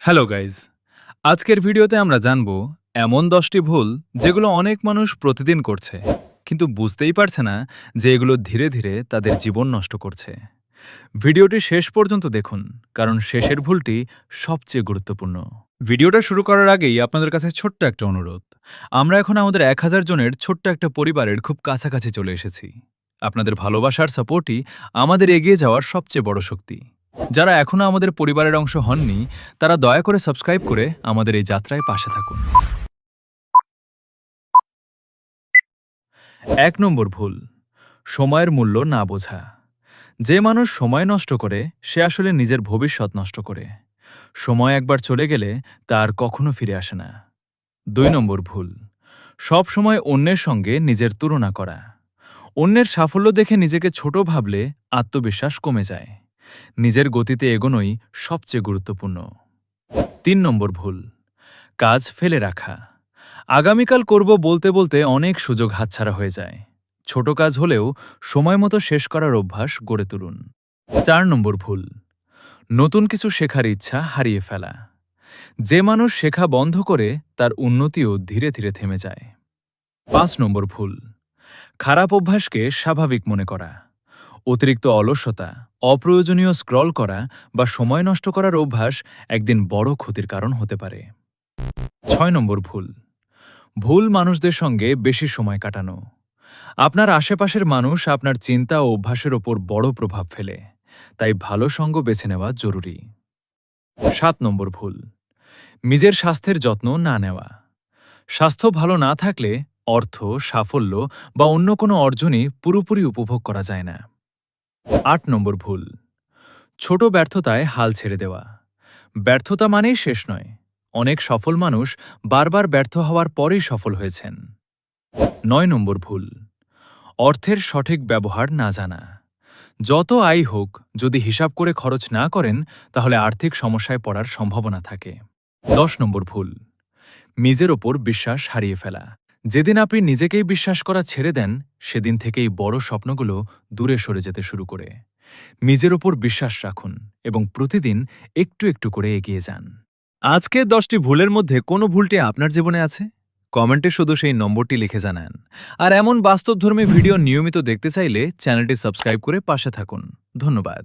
Hello guys, আজকের ভিডিওতে আমরা জানব এমন 10টি ভুল যেগুলো অনেক মানুষ প্রতিদিন করছে কিন্তু বুঝতেই পারছে না যে এগুলো ধীরে ধীরে তাদের জীবন নষ্ট করছে। ভিডিওটি শেষ পর্যন্ত দেখুন, কারণ শেষের ভুলটি সবচেয়ে গুরুত্বপূর্ণ। ভিডিওটা শুরু করার আগেই আপনাদের কাছে ছোট্ট একটা অনুরোধ। আমরা এখন আমাদের 1000 জনের ছোট্ট একটা পরিবারের খুব কাছাকাছি চলে এসেছি। আপনাদের ভালোবাসার সাপোর্টই আমাদের এগিয়ে যাওয়ার সবচেয়ে বড় শক্তি। যারা এখনো আমাদের পরিবারের অংশ হননি, তারা দয়া করে সাবস্ক্রাইব করে আমাদের এই যাত্রায় পাশে থাকুন। 1 নম্বর ভুল, সময়ের মূল্য না বোঝা। যে মানুষ সময় নষ্ট করে সে আসলে নিজের ভবিষ্যৎ নষ্ট করে। সময় একবার চলে গেলে তা আর কখনো ফিরে আসে না। 2 নম্বর ভুল, সব সময় অন্যের সঙ্গে নিজের তুলনা করা। অন্যের সাফল্য দেখে নিজেকে ছোট ভাবলে আত্মবিশ্বাস কমে যায়। নিজের গতিতে এগোনোই সবচেয়ে গুরুত্বপূর্ণ। 3 নম্বর ভুল, কাজ ফেলে রাখা। আগামীকাল করব বলতে বলতে অনেক সুযোগ হাতছাড়া হয়ে যায়। ছোট কাজ হলেও সময় মতো শেষ করার অভ্যাস গড়ে তুলুন। 4 নম্বর ভুল, নতুন কিছু শেখার ইচ্ছা হারিয়ে ফেলা। যে মানুষ শেখা বন্ধ করে তার উন্নতিও ধীরে ধীরে থেমে যায়। 5 নম্বর ভুল, খারাপ অভ্যাসকে স্বাভাবিক মনে করা। অতিরিক্ত অলসতা, অপ্রয়োজনীয় স্ক্রল করা বা সময় নষ্ট করার অভ্যাস একদিন বড় ক্ষতির কারণ হতে পারে। 6 নম্বর ভুল, ভুল মানুষদের সঙ্গে বেশি সময় কাটানো। আপনার আশেপাশের মানুষ আপনার চিন্তা ও অভ্যাসের ওপর বড় প্রভাব ফেলে, তাই ভালো সঙ্গ বেছে নেওয়া জরুরি। 7 নম্বর ভুল, নিজের স্বাস্থ্যের যত্ন না নেওয়া। স্বাস্থ্য ভালো না থাকলে অর্থ, সাফল্য বা অন্য কোনো অর্জনই পুরোপুরি উপভোগ করা যায় না। 8 নম্বর ভুল, ছোট ব্যর্থতায় হাল ছেড়ে দেওয়া। ব্যর্থতা মানেই শেষ নয়। অনেক সফল মানুষ বারবার ব্যর্থ হওয়ার পরেই সফল হয়েছেন। 9 নম্বর ভুল, অর্থের সঠিক ব্যবহার না জানা। যত আয় হোক, যদি হিসাব করে খরচ না করেন তাহলে আর্থিক সমস্যায় পড়ার সম্ভাবনা থাকে। 10 নম্বর ভুল, নিজের ওপর বিশ্বাস হারিয়ে ফেলা। যেদিন আপনি নিজেকেই বিশ্বাস করা ছেড়ে দেন, সেদিন থেকেই বড় স্বপ্নগুলো দূরে সরে যেতে শুরু করে। নিজের ওপর বিশ্বাস রাখুন এবং প্রতিদিন একটু একটু করে এগিয়ে যান। আজকের 10টি ভুলের মধ্যে কোন ভুলটি আপনার জীবনে আছে? কমেন্টে শুধু সেই নম্বরটি লিখে জানান। আর এমন বাস্তবধর্মী ভিডিও নিয়মিত দেখতে চাইলে চ্যানেলটি সাবস্ক্রাইব করে পাশে থাকুন। ধন্যবাদ।